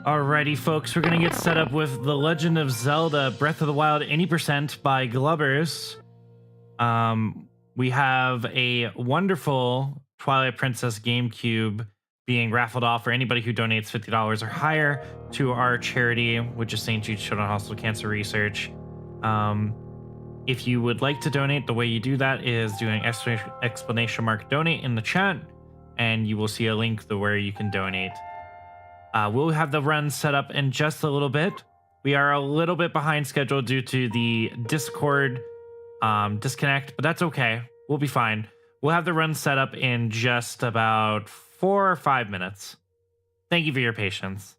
Alrighty, folks, we're gonna get set up with The Legend of Zelda Breath of the Wild 80% by Glubbers. We have a wonderful Twilight Princess GameCube being raffled off for anybody who donates $50 or higher to our charity, which is St. Jude Children's Hospital Cancer Research. If you would like to donate, the way you do that is doing exclamation mark donate in the chat, and you will see a link to where you can donate. We'll have the run set up in just a little bit. We are a little bit behind schedule due to the Discord disconnect, but that's okay. We'll be fine. We'll have the run set up in just about 4 or 5 minutes. Thank you for your patience.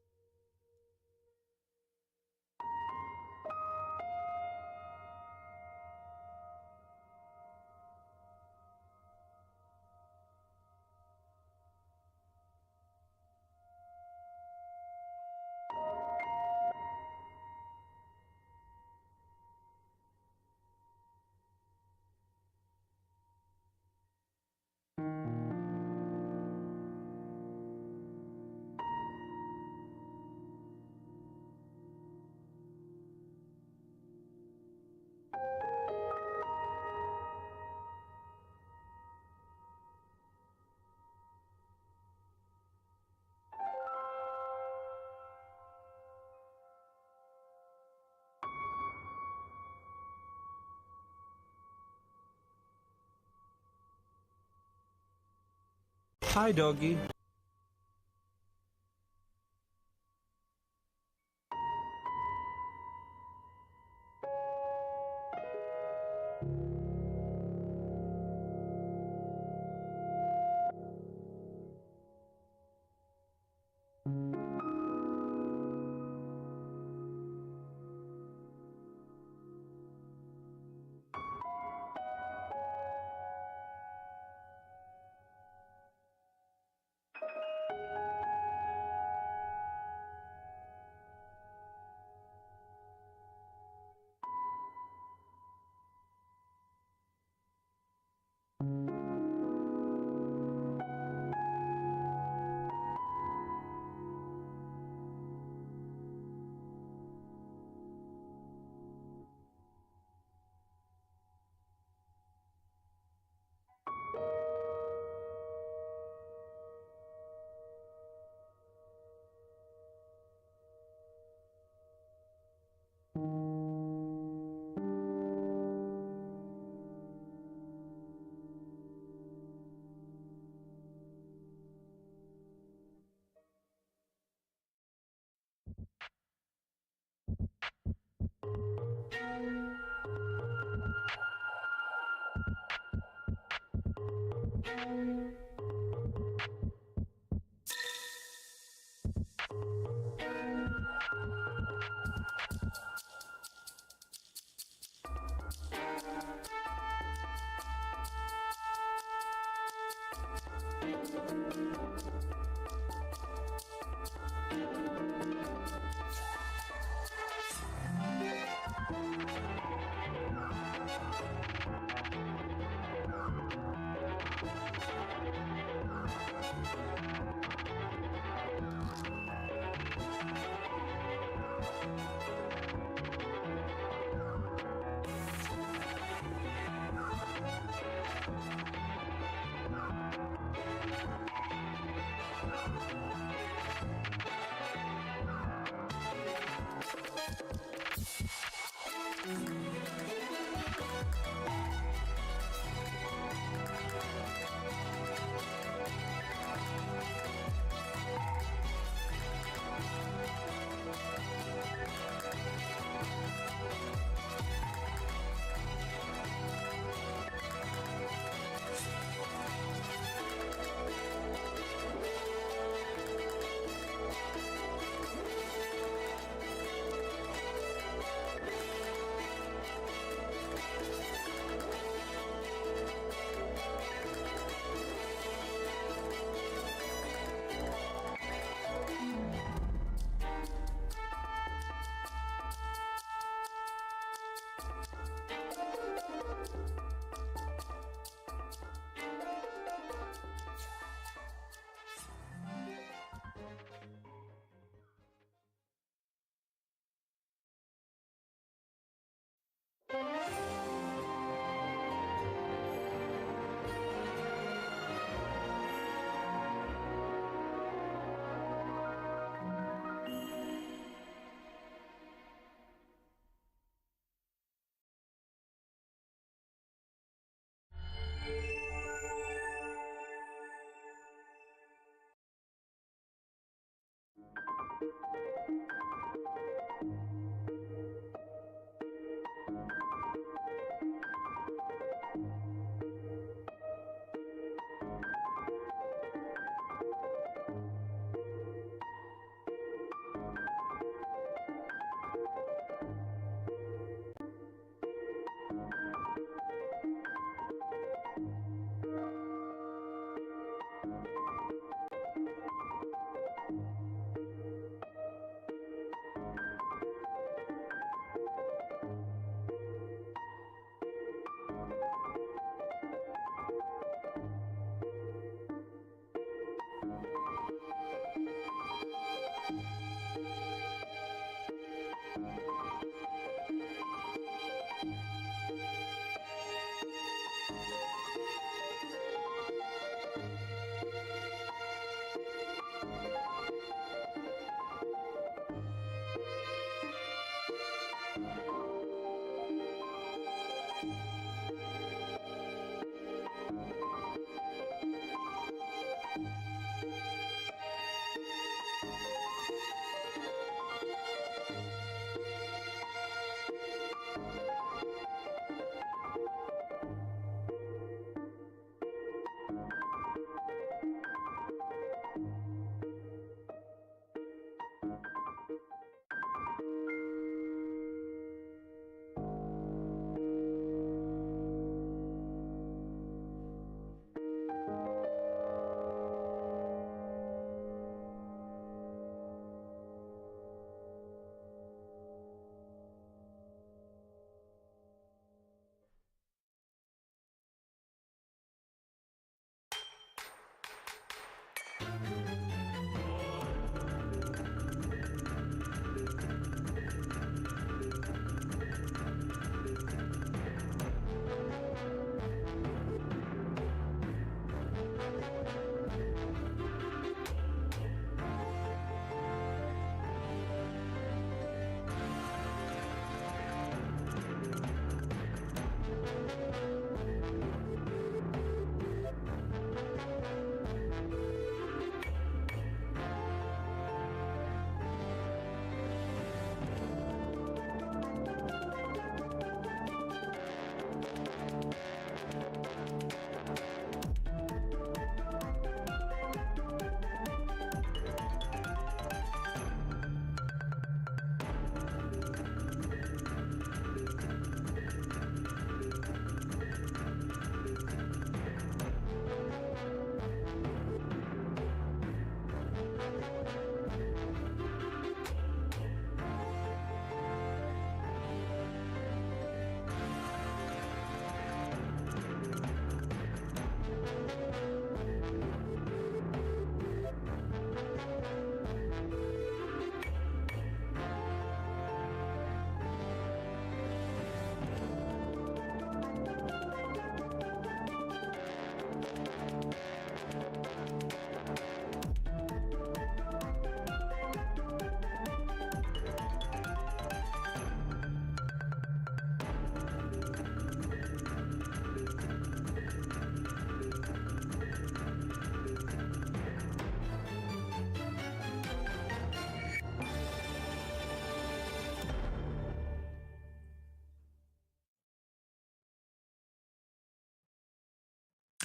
Hi, doggy.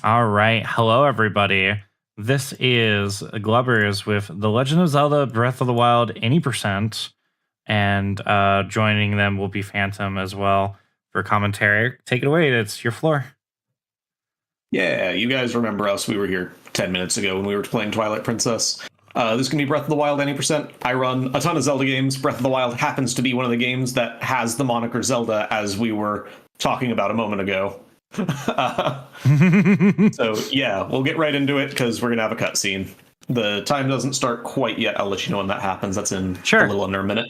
All right. Hello, everybody. This is Glubbers with The Legend of Zelda Breath of the Wild any percent. And joining them will be Phantom as well for commentary. Take it away. It's your floor. Yeah, you guys remember us. We were here 10 minutes ago when we were playing Twilight Princess. This can be Breath of the Wild any percent. I run a ton of Zelda games. Breath of the Wild happens to be one of the games that has the moniker Zelda, as we were talking about a moment ago. So yeah, we'll get right into it because we're gonna have a cutscene. The time doesn't start quite yet. I'll let you know when that happens. That's in a little under a minute.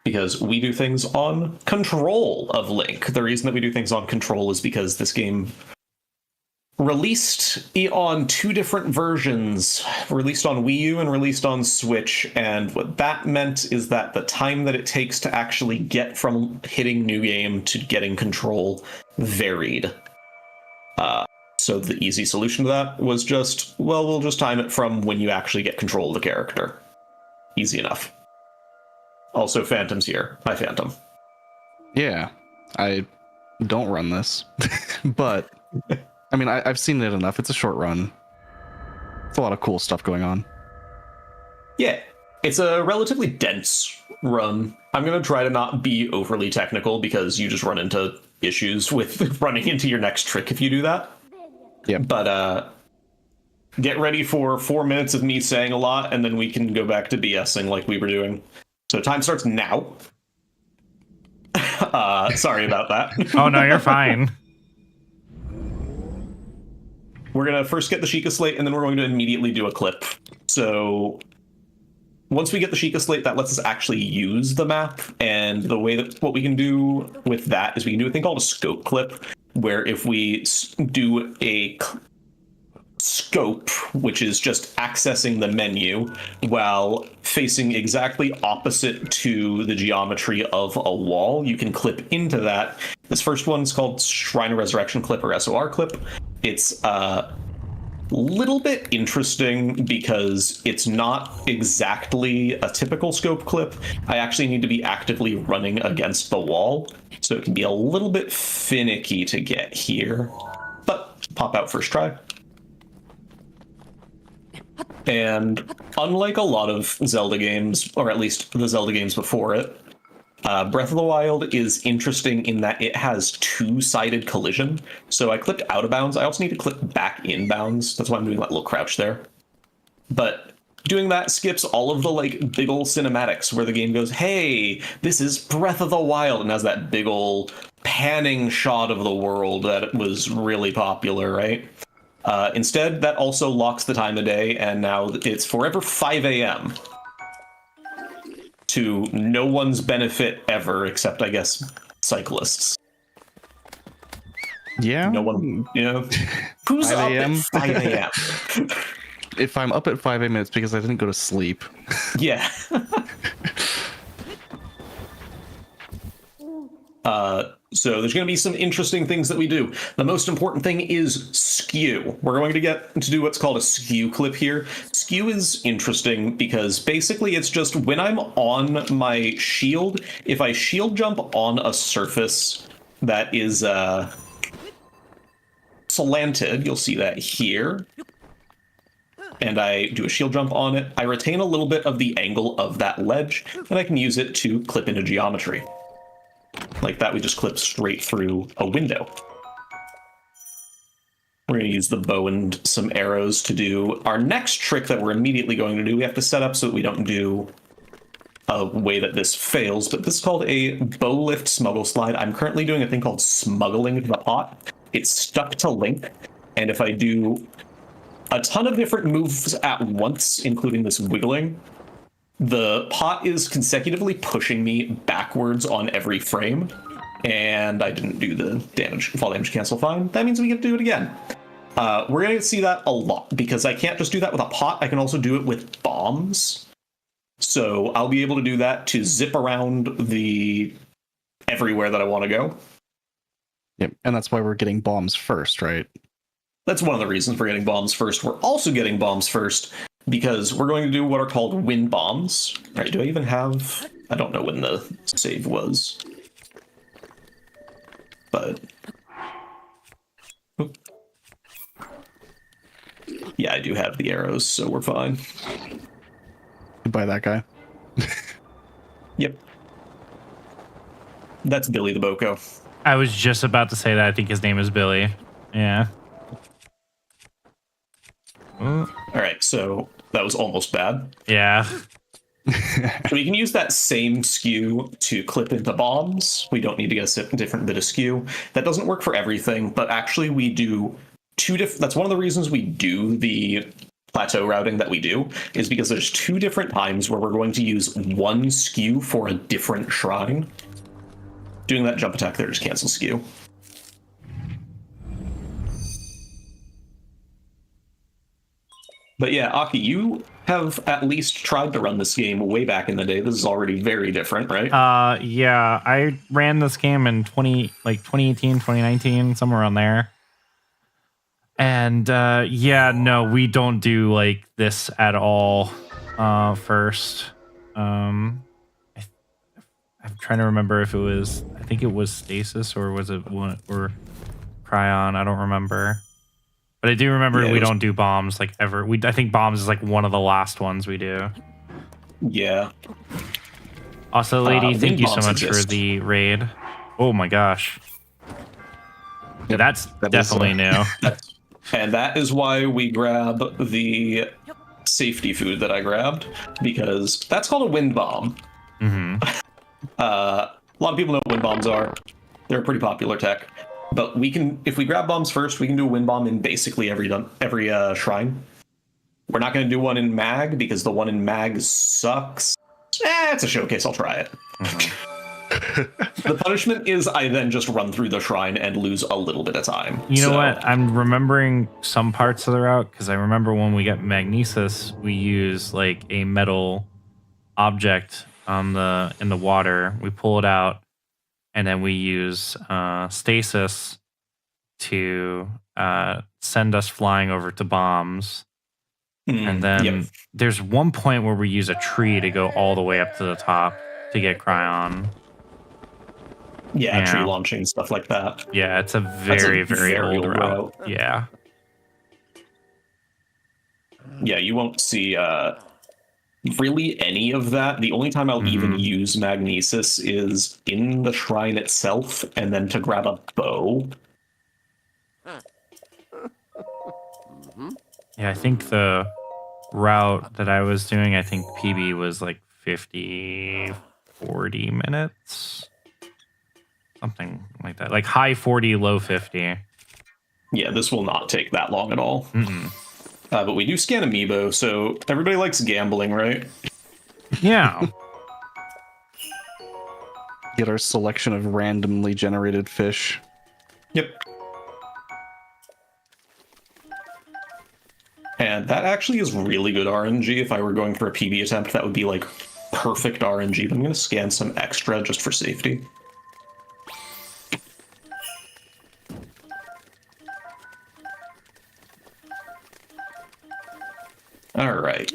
Because we do things on control of Link. The reason that we do things on control is because this game released on two different versions, released on Wii U and released on Switch. And what that meant is that the time that it takes to actually get from hitting New Game to getting control varied. So the easy solution to that was just, well, we'll just time it from when you actually get control of the character. Easy enough. Also, Phantom's here. Hi, Phantom. Yeah, I don't run this, but I mean, I've seen it enough. It's a short run. It's a lot of cool stuff going on. Yeah, it's a relatively dense run. I'm going to try to not be overly technical because you just run into issues with running into your next trick if you do that. Yeah. But get ready for 4 minutes of me saying a lot, and then we can go back to BSing like we were doing. So time starts now. Sorry about that. Oh, no, you're fine. We're going to first get the Sheikah Slate, and then we're going to immediately do a clip. So once we get the Sheikah Slate, that lets us actually use the map. And the way that what we can do with that is we can do a thing called a scope clip, where if we do a scope, which is just accessing the menu while facing exactly opposite to the geometry of a wall, you can clip into that. This first one's called Shrine of Resurrection clip, or SOR clip. It's a little bit interesting because it's not exactly a typical scope clip. I actually need to be actively running against the wall, so it can be a little bit finicky to get here, but pop out first try. And unlike a lot of Zelda games, or at least the Zelda games before it, Breath of the Wild is interesting in that it has two-sided collision. So I clipped out of bounds. I also need to clip back in bounds. That's why I'm doing that little crouch there. But doing that skips all of the big ol' cinematics where the game goes, hey, this is Breath of the Wild, and has that big ol' panning shot of the world that was really popular, right? Instead, that also locks the time of day, and now it's forever 5 a.m. to no one's benefit ever, except, I guess, cyclists. Yeah? No one, who's 5 up a.m.? at 5 a.m.? If I'm up at 5 a.m., it's because I didn't go to sleep. Yeah. So there's going to be some interesting things that we do. The most important thing is skew. We're going to get to do what's called a skew clip here. Skew is interesting because basically it's just when I'm on my shield, if I shield jump on a surface that is slanted, you'll see that here, and I do a shield jump on it, I retain a little bit of the angle of that ledge, and I can use it to clip into geometry. Like that, we just clip straight through a window. We're going to use the bow and some arrows to do our next trick that we're immediately going to do. We have to set up so that we don't do a way that this fails, but this is called a bow lift smuggle slide. I'm currently doing a thing called smuggling the pot. It's stuck to Link, and if I do a ton of different moves at once, including this wiggling, the pot is consecutively pushing me backwards on every frame, and I didn't do the fall damage cancel fine. That means we get to do it again. We're going to see that a lot, because I can't just do that with a pot. I can also do it with bombs. So I'll be able to do that to zip around everywhere that I want to go. Yep, and that's why we're getting bombs first, right? That's one of the reasons we're getting bombs first. We're also getting bombs first because we're going to do what are called wind bombs. All right, do I even have... I don't know when the save was. But Yeah, I do have the arrows, so we're fine. Goodbye, that guy. Yep. That's Billy the Boko. I was just about to say that. I think his name is Billy. Yeah. All right, so that was almost bad. Yeah. So we can use that same skew to clip into bombs. We don't need to get a different bit of skew. That doesn't work for everything, but actually we do two different. That's one of the reasons we do the plateau routing that we do, is because there's two different times where we're going to use one skew for a different shrine. Doing that jump attack there just cancels skew. But yeah, Aki, you have at least tried to run this game way back in the day. This is already very different, right? Yeah, I ran this game in 2018, 2019, somewhere around there. And yeah, no, we don't do like this at all. First, I'm trying to remember if it was, I think it was Stasis or was it one or Cryon. I don't remember. But I do remember we don't do bombs like ever. I think bombs is like one of the last ones we do. Yeah. Also, lady, thank you so bombs much for exist. the raid. Oh my gosh. Yep, That's that definitely is, new. And that is why we grab the safety food that I grabbed, because that's called a wind bomb. Hmm. A lot of people know what wind bombs are. They're a pretty popular tech. But we can, if we grab bombs first, we can do a wind bomb in basically every shrine. We're not going to do one in Mag because the one in Mag sucks. It's a showcase. I'll try it. The punishment is I then just run through the shrine and lose a little bit of time. You know what? I'm remembering some parts of the route because I remember when we get magnesis, we use like a metal object in the water. We pull it out, and then we use stasis to send us flying over to bombs. And then there's one point where we use a tree to go all the way up to the top to get Cryon. Yeah, tree launching, stuff like that. Yeah, it's a very, very old route. Yeah. Yeah, you won't see really any of that. The only time I'll even use magnesis is in the shrine itself, and then to grab a bow. Yeah, I think the route that I was doing, I think PB was like 40 minutes. Something like that. Like high 40, low 50. Yeah, this will not take that long at all. But we do scan amiibo, so everybody likes gambling, right? Yeah. Get our selection of randomly generated fish. Yep. And that actually is really good RNG. If I were going for a PB attempt, that would be like perfect RNG. But I'm going to scan some extra just for safety. All right.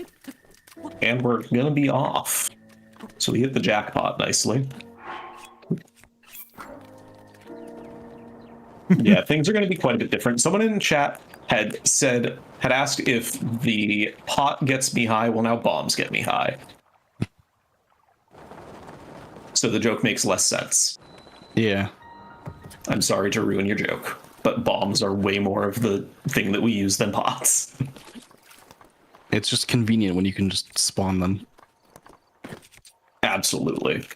And we're going to be off. So we hit the jackpot nicely. Yeah, things are going to be quite a bit different. Someone in chat had asked if the pot gets me high. Well, now bombs get me high. So the joke makes less sense. Yeah. I'm sorry to ruin your joke, but bombs are way more of the thing that we use than pots. It's just convenient when you can just spawn them. Absolutely.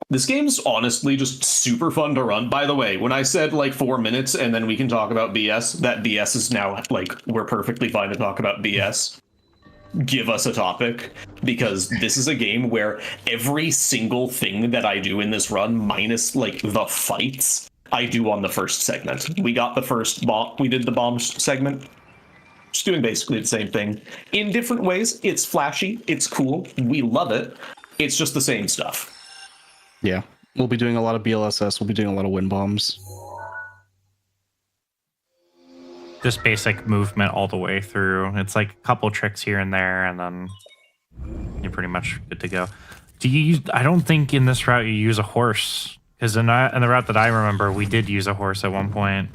This game's honestly just super fun to run. By the way, when I said like 4 minutes and then we can talk about BS, that BS is now like, we're perfectly fine to talk about BS. Give us a topic, because this is a game where every single thing that I do in this run, minus like the fights, I do on the first segment. We got the first bomb, we did the bomb segment. Just doing basically the same thing. In different ways, it's flashy, it's cool, we love it. It's just the same stuff. Yeah. We'll be doing a lot of BLSS, we'll be doing a lot of wind bombs. Just basic movement all the way through. It's like a couple tricks here and there, and then you're pretty much good to go. Do you use, I don't think in this route you use a horse, Because in the route that I remember, we did use a horse at one point.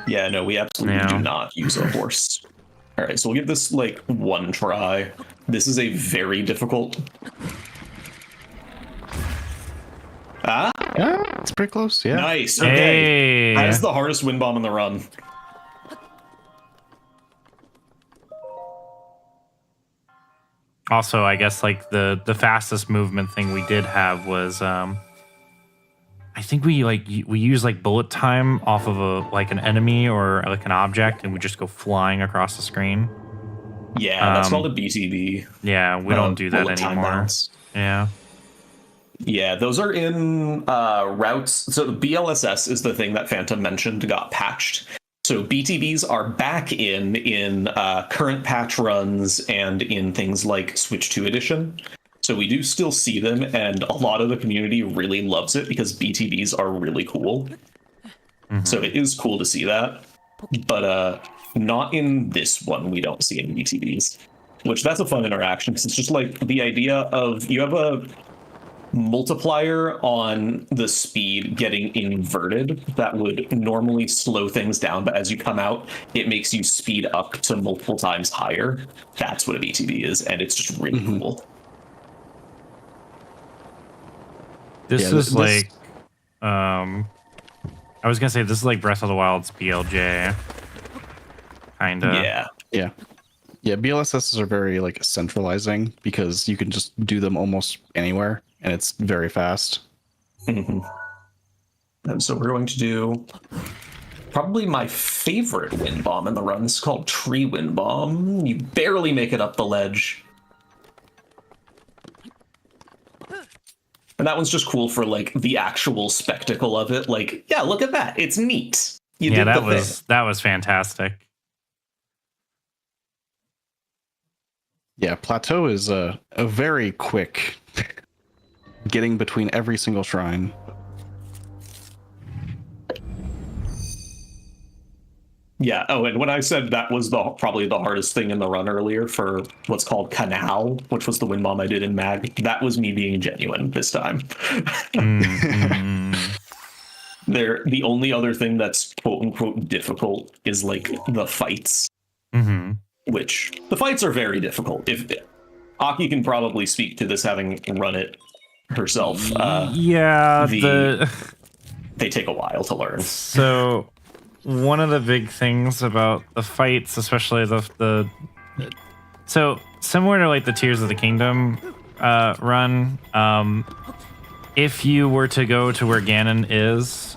Yeah, no, we absolutely do not use a horse. All right, so we'll give this like one try. This is a very difficult. Ah, Yeah, it's pretty close. Yeah. nice. Okay, Hey. that is the hardest wind bomb in the run. Also, I guess like the fastest movement thing we did have was I think we use like bullet time off of an enemy or like an object, and we just go flying across the screen. Yeah, that's called a BTB. Yeah, we don't do that bullet time anymore. bounce. Yeah. Yeah, those are in routes. So the BLSS is the thing that Phantom mentioned got patched. So BTBs are back in current patch runs and in things like Switch 2 Edition. So we do still see them, and a lot of the community really loves it because BTBs are really cool. Mm-hmm. So it is cool to see that. But not in this one, we don't see any BTBs. Which that's a fun interaction because it's just like the idea of you have a multiplier on the speed getting inverted that would normally slow things down, but as you come out it makes you speed up to multiple times higher. That's what a BTB is, and it's just really cool. This is like I was gonna say this is like Breath of the Wild's BLJ. Kinda. Yeah. BLSSs are very like centralizing because you can just do them almost anywhere, and it's very fast. And so we're going to do probably my favorite wind bomb in the run. This is called Tree Wind Bomb. You barely make it up the ledge. And that one's just cool for like the actual spectacle of it. Like, yeah, look at that. It's neat. Yeah, that was fantastic. Yeah, Plateau is a very quick getting between every single shrine. Yeah. Oh, and when I said that was probably the hardest thing in the run earlier for what's called Canal, which was the wind bomb I did in Mag, that was me being genuine this time. The only other thing that's quote unquote difficult is like the fights. Which the fights are very difficult. If Aki can probably speak to this, having run it herself. They take a while to learn. So one of the big things about the fights, especially so similar to like the Tears of the Kingdom run, if you were to go to where Ganon is,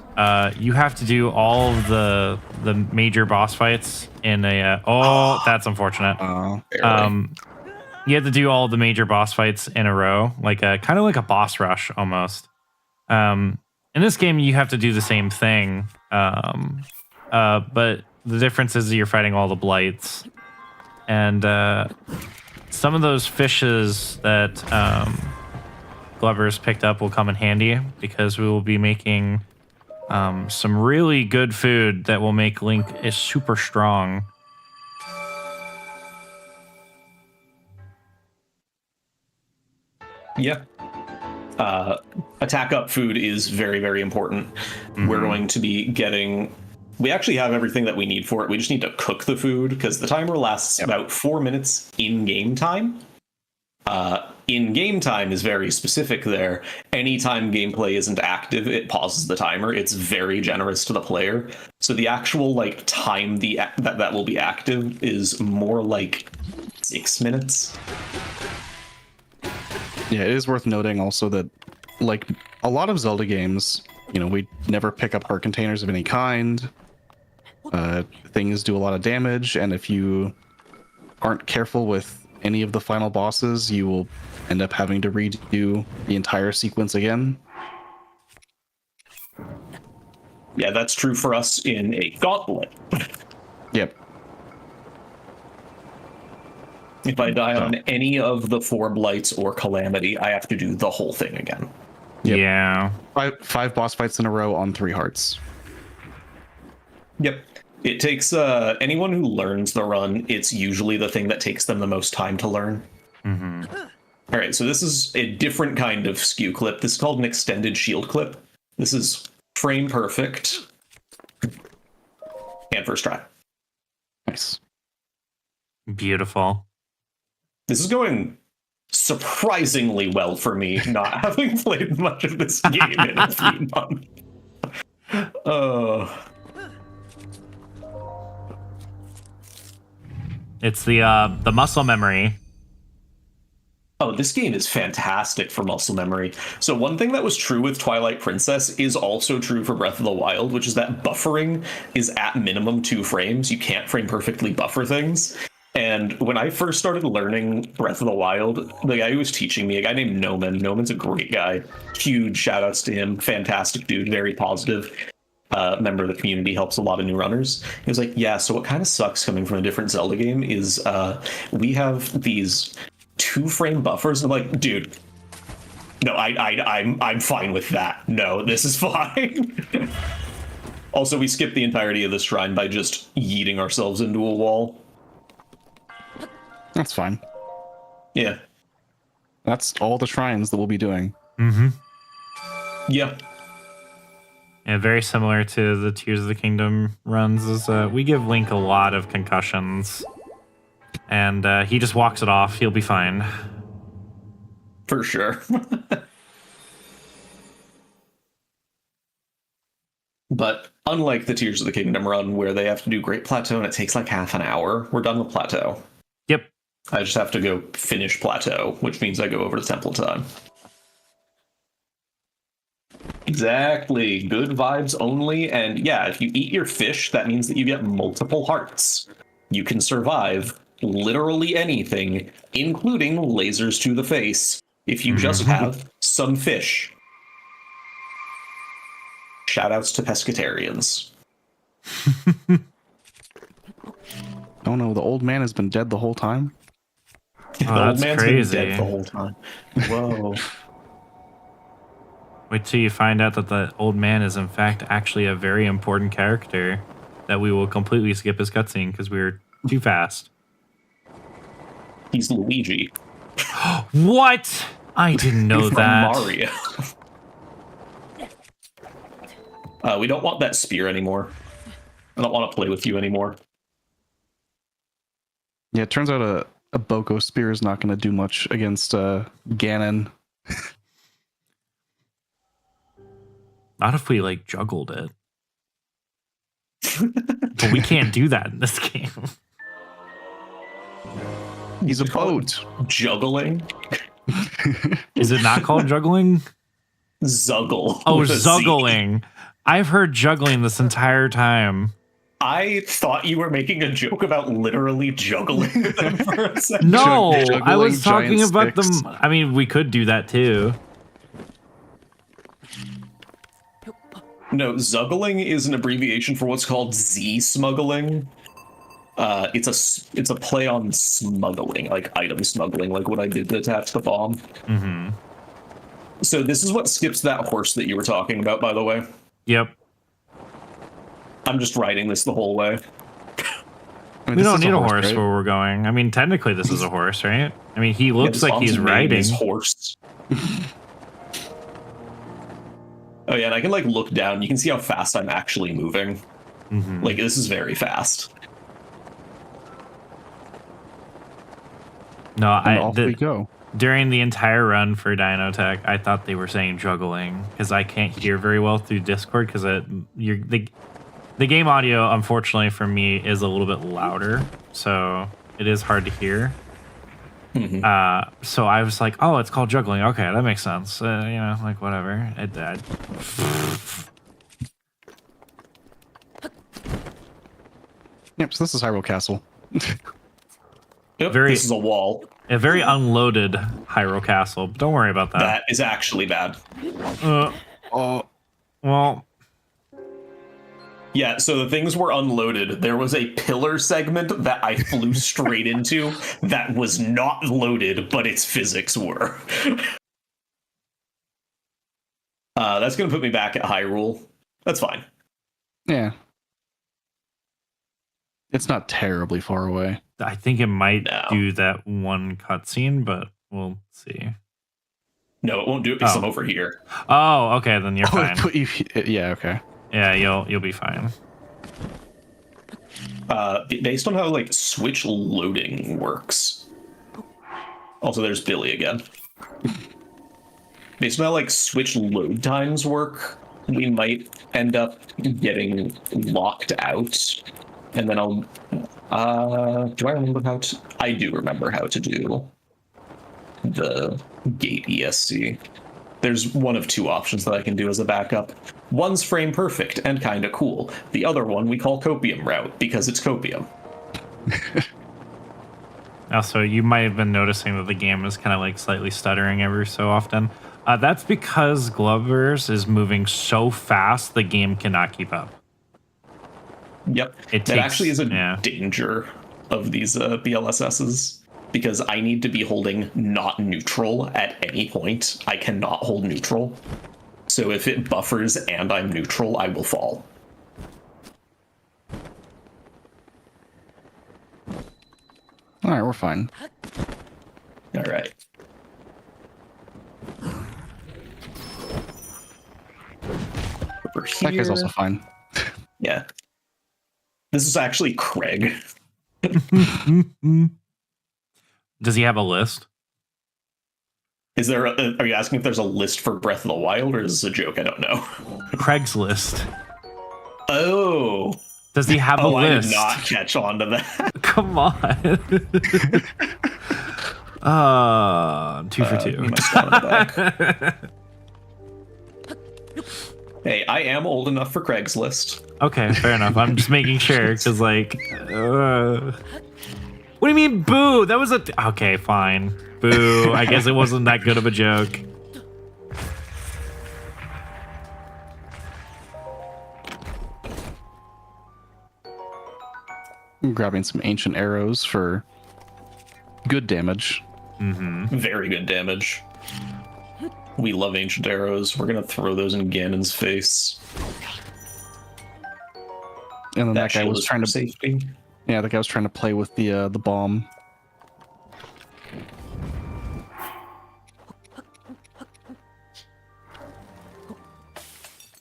you have to do all of the major boss fights in a that's unfortunate. You have to do all the major boss fights in a row, like kind of like a boss rush almost. In this game you have to do the same thing, but the difference is you're fighting all the blights, and some of those fishes that Glubbers picked up will come in handy because we will be making some really good food that will make Link super strong. Yeah. Attack up food is very, very important. We're going to be getting... We actually have everything that we need for it. We just need to cook the food because the timer lasts about 4 minutes in-game time. In-game time is very specific there. Anytime gameplay isn't active, it pauses the timer. It's very generous to the player. So the actual like time that will be active is more like 6 minutes. Yeah, it is worth noting also that like a lot of Zelda games, we never pick up heart containers of any kind. Things do a lot of damage, and if you aren't careful with any of the final bosses, you will end up having to redo the entire sequence again. Yeah, that's true for us in a gauntlet. Yep. If I die on any of the 4 blights or calamity, I have to do the whole thing again. Yep. Yeah. Five boss fights in a row on 3 hearts. Yep. It takes anyone who learns the run, it's usually the thing that takes them the most time to learn. All right, so this is a different kind of skew clip. This is called an extended shield clip. This is frame perfect. And first try. Nice. Beautiful. This is going surprisingly well for me, not having played much of this game in a few months. It's the muscle memory. Oh, this game is fantastic for muscle memory. So one thing that was true with Twilight Princess is also true for Breath of the Wild, which is that buffering is at minimum 2 frames. You can't frame perfectly buffer things. And when I first started learning Breath of the Wild, the guy who was teaching me, a guy named Noman's a great guy. Huge shout outs to him. Fantastic dude, very positive. Member of the community, helps a lot of new runners. He was like, yeah, so what kind of sucks coming from a different Zelda game is we have these 2-frame buffers. And I'm like, dude, no, I'm fine with that. No, this is fine. Also, we skipped the entirety of the shrine by just yeeting ourselves into a wall. That's fine. Yeah. That's all the shrines that we'll be doing. Mm-hmm. Yeah. Yeah, very similar to the Tears of the Kingdom runs. Is we give Link a lot of concussions, and he just walks it off. He'll be fine. For sure. But unlike the Tears of the Kingdom run, where they have to do Great Plateau and it takes like half an hour, we're done with Plateau. Yep. I just have to go finish Plateau, which means I go over to Temple Time. Exactly. Good vibes only. And yeah, if you eat your fish, that means that you get multiple hearts. You can survive literally anything, including lasers to the face, if you just have some fish. Shoutouts to pescatarians. Oh no, the old man has been dead the whole time? The old that's man's crazy. been dead the whole time. Whoa. Wait till you find out that the old man is in fact actually a very important character that we will completely skip his cutscene because we were too fast. He's Luigi. What? I didn't know From that. Mario. We don't want that spear anymore. I don't want to play with you anymore. Yeah, it turns out a Boko spear is not going to do much against Ganon. Not if we like juggled it. But we can't do that in this game. He's a boat. Juggling? Is it not called juggling? Zuggle. Oh, with a Z. zuggling. I've heard juggling this entire time. I thought you were making a joke about literally juggling them for a second. No, I juggling was talking giant about sticks. them. I mean, we could do that too. No, zuggling is an abbreviation for what's called Z-smuggling. It's a play on smuggling, like item smuggling, like what I did to attach the bomb. Mm-hmm. So this is what skips that horse that you were talking about, by the way. Yep. I'm just riding this the whole way. I mean, We this don't is need a horse right? where we're going. I mean, technically, this is a horse, right? I mean, he looks this like bomb's he's name riding. is horse. Oh yeah, and I can like look down. You can see how fast I'm actually moving. Mhm. Like this is very fast. No, And off we go. during the entire run for Dynotech, I thought they were saying juggling because I can't hear very well through Discord because the game audio, unfortunately for me, is a little bit louder, so it is hard to hear. Mhm. So I was like, oh, it's called juggling. Okay, that makes sense. Like whatever. Yep, so this is Hyrule Castle. Yep, Very- this is a wall. A very unloaded Hyrule Castle. But don't worry about that. That is actually bad. Oh, Well, Yeah, so the things were unloaded. There was a pillar segment that I flew straight into that was not loaded, but its physics were. That's going to put me back at Hyrule. That's fine. yeah. It's not terribly far away. I think it might No. do that one cutscene, but we'll see. No, it won't do it because Oh. I'm over here. Oh, okay, then you're Oh, fine. it put you, yeah, okay. Yeah, you'll be fine. Based on how like Switch loading works. Also, there's Billy again. Based on how like Switch load times work, we might end up getting locked out, and then I'll. Do I remember how to? I do remember how to do the gate ESC. There's one of two options that I can do as a backup. One's frame perfect and kinda cool. The other one we call copium route because it's copium. Also, you might have been noticing that the game is kind of like slightly stuttering every so often. That's because Glubbers is moving so fast the game cannot keep up. Yep. It that takes- actually is a yeah. danger of these BLSSs because I need to be holding not neutral at any point. I cannot hold neutral. So if it buffers and I'm neutral, I will fall. All right, we're fine. All right. Over That guy's here. also fine. Yeah. This is actually Craig. Does he have a list? Is there? Are you asking if there's a list for Breath of the Wild, or is this a joke? I don't know. Craigslist. Oh. Does he have a Oh, I list? did not catch on to that. Come on. 2 for 2. You must have it back. Hey, I am old enough for Craigslist. Okay, fair enough. I'm just making sure because, like, what do you mean, boo? That was okay, fine. Boo. I guess it wasn't that good of a joke. I'm grabbing some ancient arrows for good damage. Very good damage. We love ancient arrows. We're gonna throw those in Ganon's face. And then that guy shield was is trying for to, safety. yeah, the guy was trying to play with the bomb.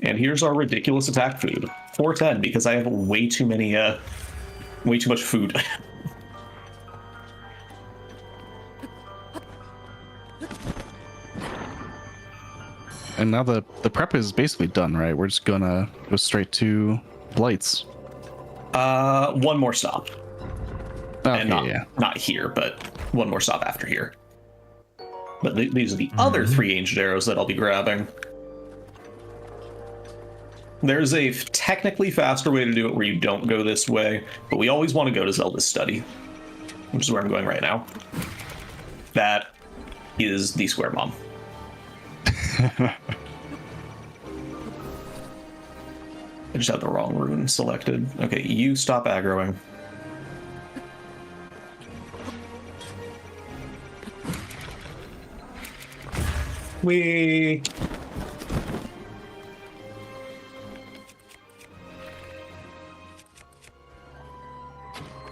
And here's our ridiculous attack food. 410 because I have way too many way too much food. And now the prep is basically done, right? We're just gonna go straight to blights. One more stop. Okay, And not, yeah. not here, but one more stop after here. But these are the other 3 ancient arrows that I'll be grabbing. There's a technically faster way to do it where you don't go this way, but we always want to go to Zelda's study, which is where I'm going right now. That is the square bomb. I just had the wrong rune selected. Okay, you stop aggroing. We.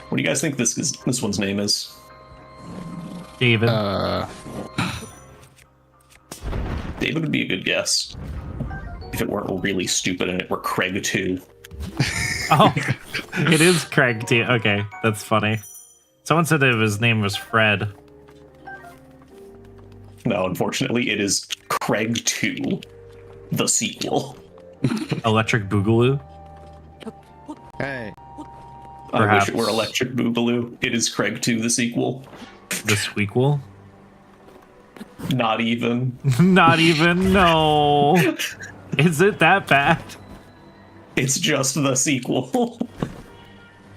What do you guys think this one's name is? David. David would be a good guess. If it weren't really stupid and it were Craig too. Oh, it is Craig too. Okay, that's funny. Someone said that his name was Fred. No, unfortunately, it is Craig 2, the sequel. Electric Boogaloo. Hey. I wish Perhaps. it were Electric Boogaloo. It is Craig 2, the sequel. The Squeakquel. Not even. Not even. No. Is it that bad? It's just the sequel.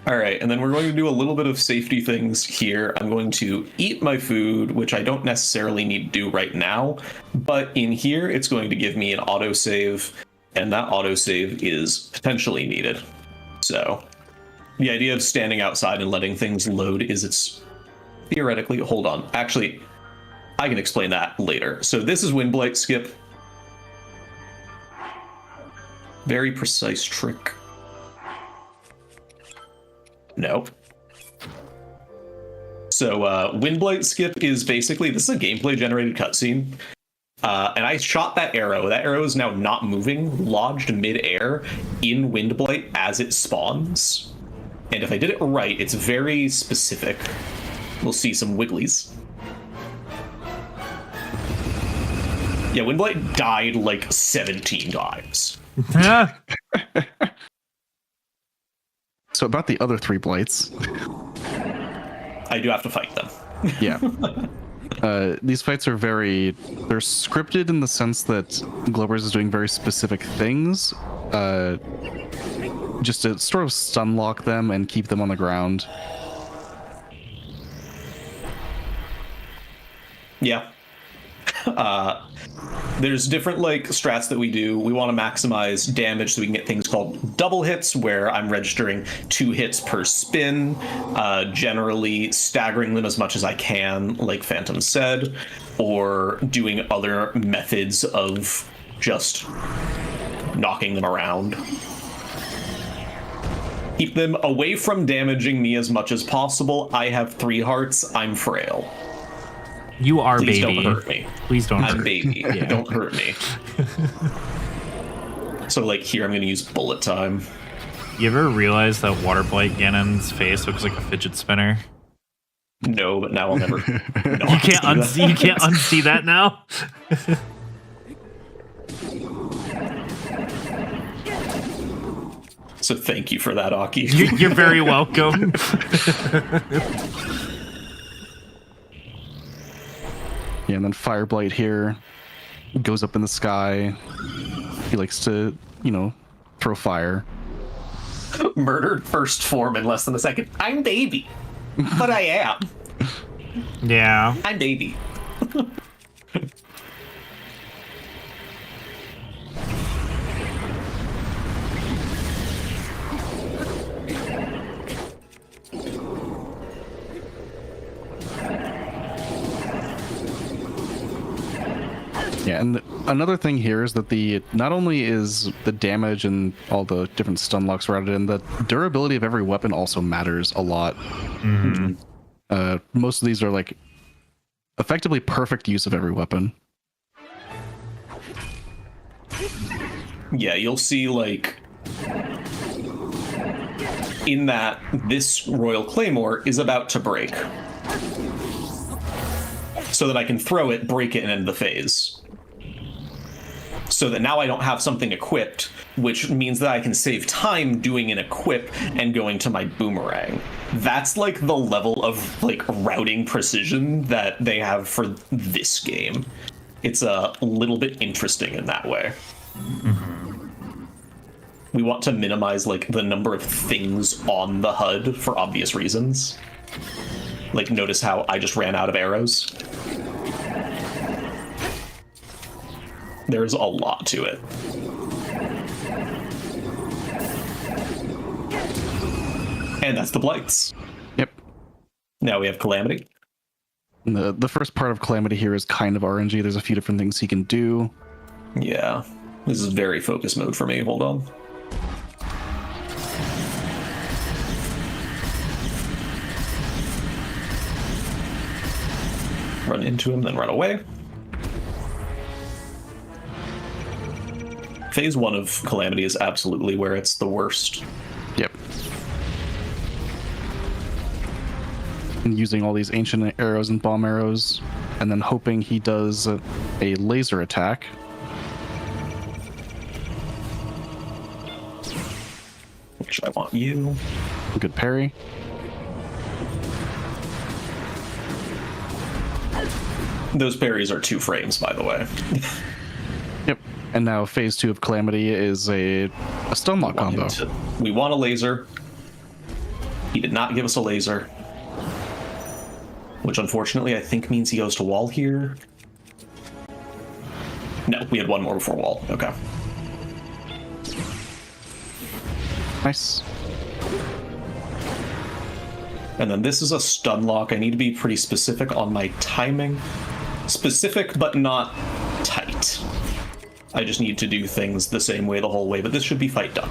All right, and then we're going to do a little bit of safety things here. I'm going to eat my food, which I don't necessarily need to do right now, but in here it's going to give me an autosave, and that autosave is potentially needed. So the idea of standing outside and letting things load is it's theoretically, hold on, actually, I can explain that later. So this is Windblight Skip. Very precise trick. Nope. So Windblight Skip is basically, this is a gameplay generated cutscene. And I shot that arrow. That arrow is now not moving, lodged mid-air in Windblight as it spawns. And if I did it right, it's very specific. We'll see some wigglies. Yeah, Windblight died like 17 times. So about the other 3 blights. I do have to fight them. Yeah. These fights are they're scripted in the sense that Glubbers is doing very specific things, just to sort of stun lock them and keep them on the ground. Yeah. There's different like strats that we do. We want to maximize damage so we can get things called double hits, where I'm registering 2 hits per spin, generally staggering them as much as I can, like Phantom said, or doing other methods of just knocking them around. Keep them away from damaging me as much as possible. I have 3 hearts. I'm frail. You are Please baby. don't hurt me. Please don't I'm hurt baby. Yeah. Don't hurt me. So, like, here I'm going to use bullet time. You ever realize that Water Blight Ganon's face looks like a fidget spinner? No, but now I'll never. You can't unsee. You can't unsee that now. So thank you for that, Aki. You're very welcome. Yeah, and then Fireblight here goes up in the sky. He likes to, throw fire. Murdered first form in less than a second. I'm baby, but I am. Yeah. I'm baby. Yeah, and another thing here is that not only is the damage and all the different stun locks routed in, the durability of every weapon also matters a lot. Mm-hmm. Most of these are like effectively perfect use of every weapon. Yeah, you'll see, like, in that this Royal Claymore is about to break. So that I can throw it, break it, and end the phase. So that now I don't have something equipped, which means that I can save time doing an equip and going to my boomerang. That's like the level of like routing precision that they have for this game. It's a little bit interesting in that way. Mm-hmm. We want to minimize like the number of things on the HUD for obvious reasons. Like, notice how I just ran out of arrows. There's a lot to it. And that's the blights. Yep. Now we have Calamity. And the first part of Calamity here is kind of RNG. There's a few different things he can do. Yeah. This is very focus mode for me. Hold on. Run into him, then run away. Phase 1 of Calamity is absolutely where it's the worst. Yep. And using all these ancient arrows and bomb arrows, and then hoping he does a laser attack. Which I want you. Good parry. Those parries are 2 frames, by the way. Yep. And now phase 2 of Calamity is a stun lock combo. We want a laser. He did not give us a laser. Which unfortunately I think means he goes to wall here. No, we had one more before wall. Okay. Nice. And then this is a stun lock. I need to be pretty specific on my timing. Specific, but not tight. I just need to do things the same way the whole way, but this should be fight done.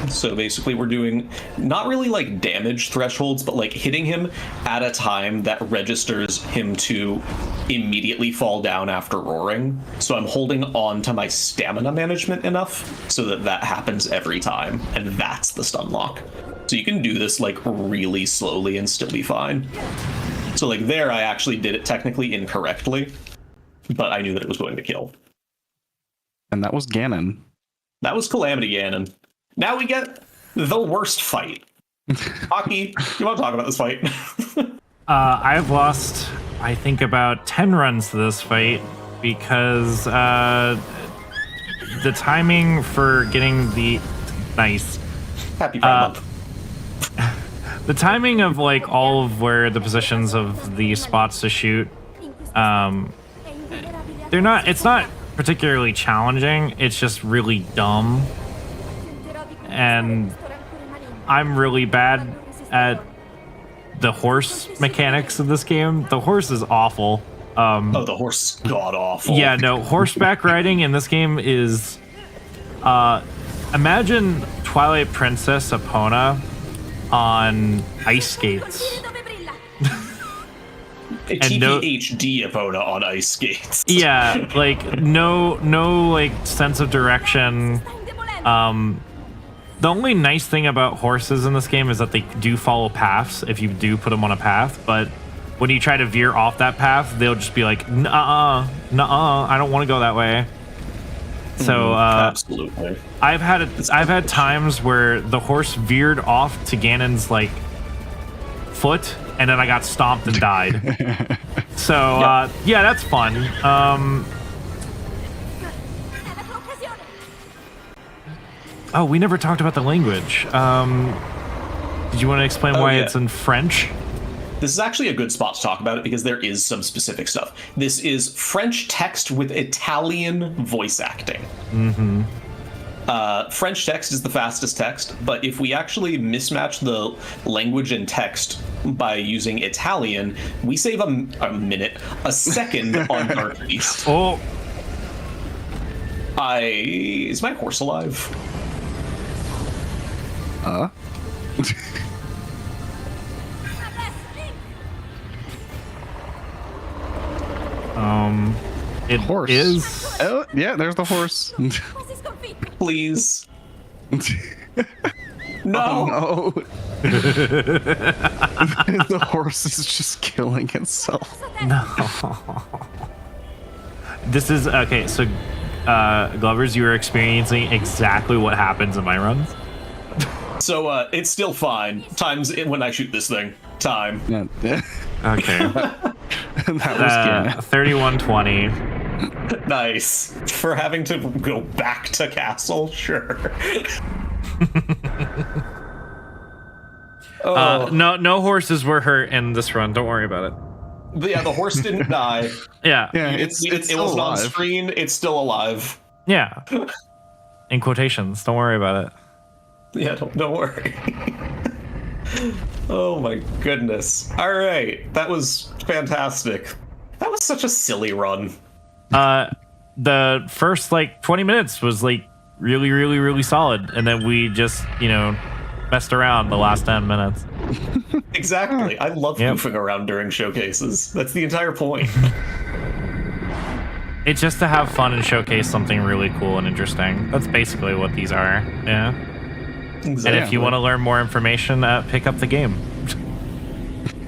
So basically we're doing not really like damage thresholds, but like hitting him at a time that registers him to immediately fall down after roaring. So I'm holding on to my stamina management enough so that that happens every time, and that's the stun lock. So you can do this like really slowly and still be fine. So like there I actually did it technically incorrectly, but I knew that it was going to kill. And that was Ganon. That was Calamity Ganon. Now we get the worst fight. Aki, you want to talk about this fight? I've lost, I think, about 10 runs to this fight because the timing for getting the nice Happy Pride Month. the timing of like all of where the positions of the spots to shoot, they're not. It's not particularly challenging. It's just really dumb, and I'm really bad at the horse mechanics of this game. The horse is awful. Oh, the horse is god awful. Yeah, no, horseback riding in this game is imagine Twilight Princess Epona on ice skates. A and no- TPHD Epona on ice skates. Yeah, like no like sense of direction. The only nice thing about horses in this game is that they do follow paths if you do put them on a path, but when you try to veer off that path, they'll just be like, nuh-uh, I don't want to go that way. So absolutely. I've had times where the horse veered off to Ganon's like foot, and then I got stomped and died. So yeah, that's fun. Oh, we never talked about the language. Did you want to explain why it's in French? This is actually a good spot to talk about it because there is some specific stuff. This is French text with Italian voice acting. Mm-hmm. French text is the fastest text, but if we actually mismatch the language and text by using Italian, we save a second on Dark Beast. Oh, Is my horse alive? it Horse. is. Oh, yeah, there's the horse. Please. No. Oh, no. The horse is just killing itself. No. This is okay. So, Glubbers, you are experiencing exactly what happens in my runs. So it's still fine. Time's in when I shoot this thing. Time. Yeah. Okay. That was Ganon. 3120. Nice. For having to go back to castle, sure. No horses were hurt in this run. Don't worry about it. But yeah, the horse didn't die. Yeah. Yeah, It it's wasn't still on alive. screen. It's still alive. Yeah. In quotations. Don't worry about it. Yeah, don't worry. Oh my goodness. All right, that was fantastic. That was such a silly run. The first like 20 minutes was like really solid, and then we just messed around the last 10 minutes. Exactly. I love Yep. goofing around during showcases. That's the entire point. It's just to have fun and showcase something really cool and interesting. That's basically what these are. Yeah. Exactly. And if you want to learn more information, pick up the game.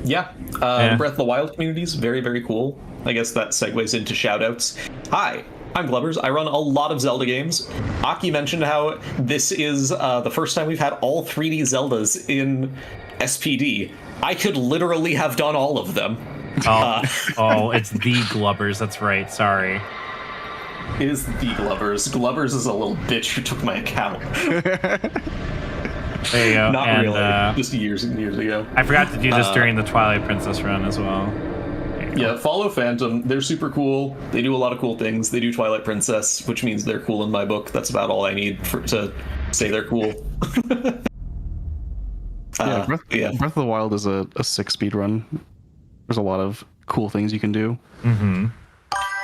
Yeah. Yeah. The Breath of the Wild community is very, very cool. I guess that segues into shoutouts. Hi, I'm Glubbers. I run a lot of Zelda games. Aki mentioned how this is the first time we've had all 3D Zeldas in SPD. I could literally have done all of them. Oh, it's the Glubbers. That's right. Sorry. It is the Glubbers. Glubbers is a little bitch who took my account. There you go. Not And, really. Just years and years ago. I forgot to do this during the Twilight Princess run as well. Yeah, follow Phantom. They're super cool. They do a lot of cool things. They do Twilight Princess, which means they're cool in my book. That's about all I need to say they're cool. Breath of the Wild is a 6-speed run. There's a lot of cool things you can do. Mm-hmm.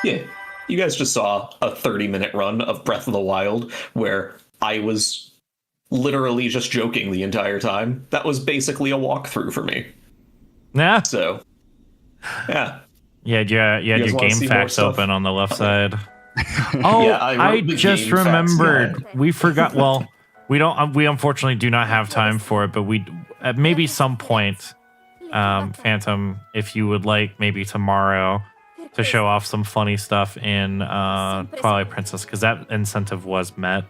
Yeah. You guys just saw a 30-minute run of Breath of the Wild where I was literally just joking the entire time. That was basically a walkthrough for me. Yeah. So, yeah. You had your guys wanna game see more facts stuff? open on the left side. Oh, Yeah, I I wrote the just game facts remembered. guide. We forgot. Well, we don't. We unfortunately do not have time for it, but we at maybe some point, Phantom, if you would like, maybe tomorrow, to show off some funny stuff in Twilight Princess, because that incentive was met.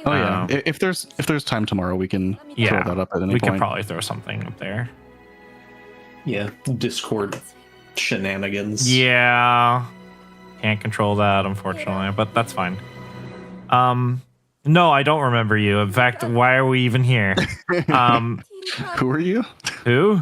Oh yeah. If there's time tomorrow, we can throw that up at any we point. could probably throw something up there. Yeah, Discord shenanigans. Yeah, can't control that, unfortunately, but that's fine. No, I don't remember you. In fact, why are we even here? Who are you? Who?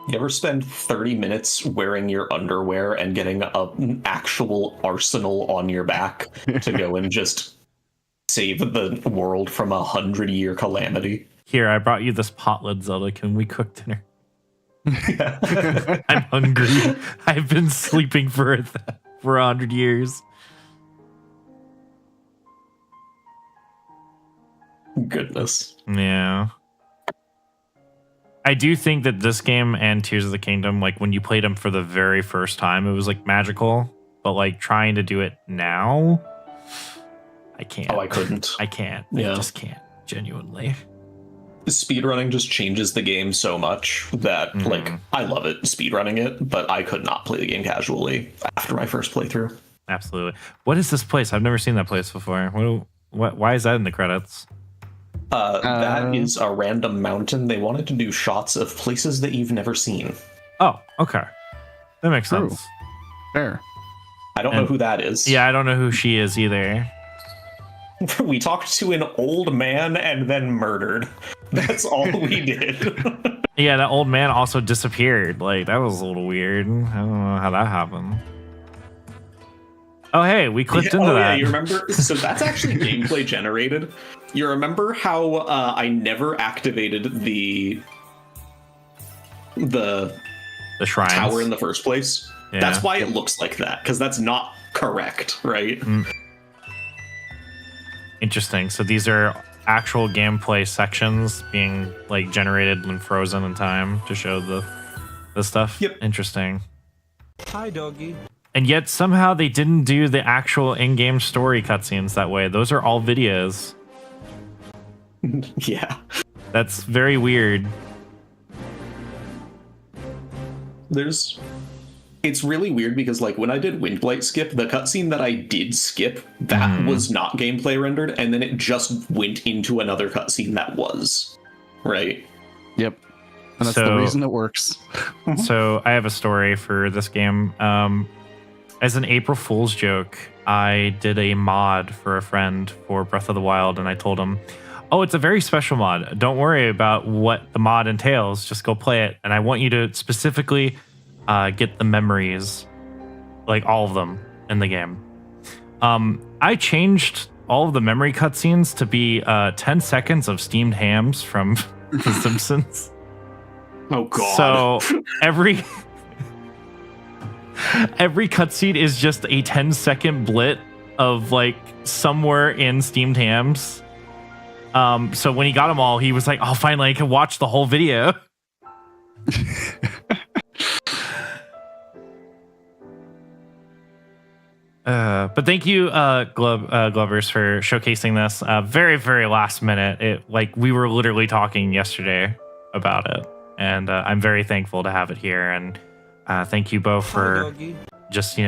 You ever spend 30 minutes wearing your underwear and getting an actual arsenal on your back to go and just save the world from 100-year calamity? Here, I brought you this potlet, Zelda. Can we cook dinner? I'm hungry. I've been sleeping for 100 years. Goodness. Yeah. I do think that this game and Tears of the Kingdom, like when you played them for the very first time, it was like magical. But like trying to do it now, I can't. Oh, I couldn't. I can't. Yeah. I just can't. Genuinely. Speedrunning just changes the game so much that, like, I love it, speedrunning it, but I could not play the game casually after my first playthrough. Absolutely. What is this place? I've never seen that place before. Why is that in the credits? That is a random mountain. They wanted to do shots of places that you've never seen. Oh, okay. That makes True. sense. Fair. I don't know who that is. Yeah, I don't know who she is either. We talked to an old man and then murdered. That's all we did. Yeah, that old man also disappeared. Like, that was a little weird. I don't know how that happened. Oh, hey, we clicked into that. Yeah, you remember? So that's actually gameplay generated. You remember how I never activated the shrines. tower in the first place? Yeah. That's why it looks like that, because that's not correct, right? Interesting. So these are actual gameplay sections being like generated and frozen in time to show the stuff. Yep. Interesting. Hi, doggy. And yet somehow they didn't do the actual in-game story cutscenes that way. Those are all videos. Yeah. That's very weird. It's really weird because, like, when I did Windblight skip, the cutscene that I did skip, that was not gameplay rendered, and then it just went into another cutscene that was. Right? Yep. And that's the reason it works. So I have a story for this game. As an April Fool's joke, I did a mod for a friend for Breath of the Wild, and I told him, oh, it's a very special mod. Don't worry about what the mod entails. Just go play it. And I want you to specifically get the memories, like all of them in the game. I changed all of the memory cutscenes to be 10 seconds of steamed hams from The Simpsons. Oh, God. So every cutscene is just a 10-second blit of like somewhere in steamed hams. So when he got them all, he was like, oh, finally I can watch the whole video. But thank you, Glubbers, for showcasing this. Very, very last minute. We were literally talking yesterday about it, and I'm very thankful to have it here. And thank you both for just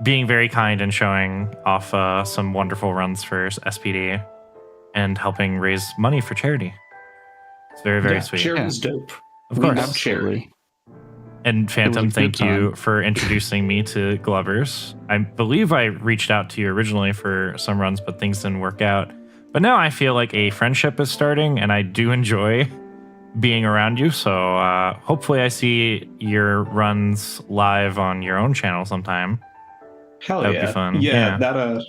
being very kind and showing off some wonderful runs for SPD and helping raise money for charity. It's very, very sweet. Charity's dope. Of course. We love charity. And Phantom, It was a good thank you for introducing me to Glubbers. I believe I reached out to you originally for some runs, but things didn't work out. But now I feel like a friendship is starting, and I do enjoy being around you. So hopefully I see your runs live on your own channel sometime. Hell That yeah. would be fun. Yeah, Yeah. that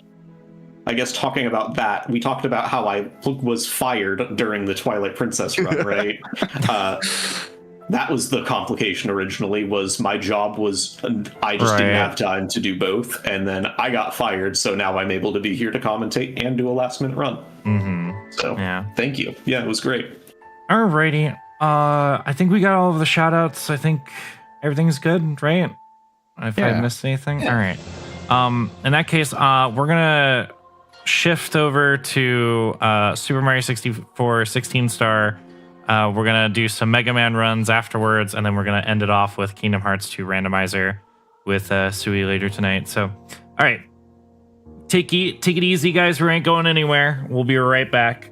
I guess talking about that, we talked about how I was fired during the Twilight Princess run, right? that was the complication originally. Was my job was I just didn't Right. have time to do both, and then I got fired. So now I'm able to be here to commentate and do a last minute run. So Yeah. thank you. Yeah, it was great. Alrighty. I think we got all of the shout outs. I think everything's good, right? If I Yeah. missed anything. All right. In that case, we're gonna shift over to Super Mario 64 16 star. We're gonna do some Mega Man runs afterwards, and then we're gonna end it off with Kingdom Hearts 2 randomizer with Sui later tonight. So, all right, take it easy, guys. We ain't going anywhere. We'll be right back.